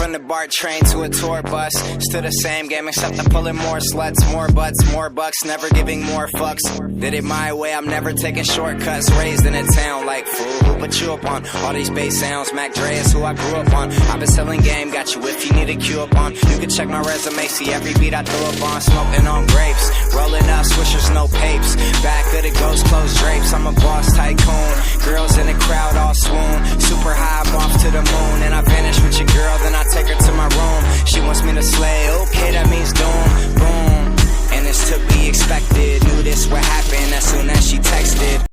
from the BART train to a tour bus. Still the same game except I'm pulling more sluts, more butts, more bucks, never giving more fucks. Did it my way, I'm never taking shortcuts. Raised in a town like fool, who put you up on all these bass sounds? Mac Dre is who I grew up on. I've been selling game, got you if you need a cue up on. You can check my resume, see every beat I throw up on. Smoking on grapes, rolling up swishers, no papes. Back of the ghost, closed drapes, I'm a boss tycoon. Girls in the crowd all swoon, super high, I'm off to the moon. And I vanish with your girl,